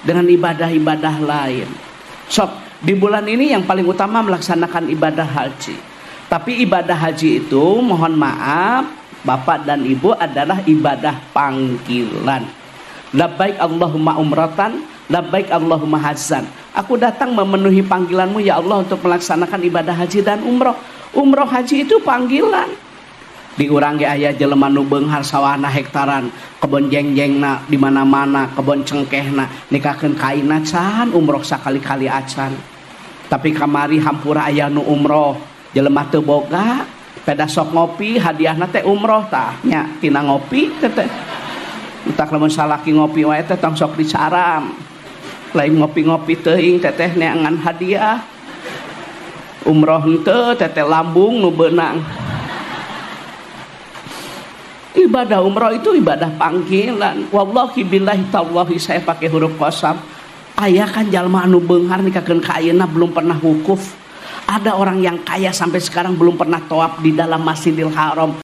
dengan ibadah-ibadah lain. Sok, di bulan ini yang paling utama melaksanakan ibadah haji. Tapi ibadah haji itu mohon maaf Bapak dan Ibu adalah ibadah panggilan. Labbaik Allahumma umratan, labbaik Allahumma hajjan. Aku datang memenuhi panggilanmu ya Allah untuk melaksanakan ibadah haji dan umroh. Umroh haji itu panggilan. Di urang ge aya jelema nu beunghar sawahna hektaran, kebon jengjengna di mana-mana, kebon cengkehna, nikahkeun kaina can umroh sakali-kali acan. Tapi kamari hampura aya nu umroh, jelema teu boga, peda sok ngopi, hadiahna teh umroh tah nya tina ngopi teh. Utak lamun salaki ngopi wae teh tong sok dicaram. Lain ngopi-ngopi teuing teteh neangan hadiah. Umroh henteu teteh lambung nu beunang. Ibadah umroh itu ibadah panggilan. Wallahi billahi tallahi saya pakai huruf qasam. Aya kan jalma anu beunghar nikahkeun ka ayeuna belum pernah wukuf. Ada orang yang kaya sampai sekarang belum pernah tawaf di dalam Masjidil Haram.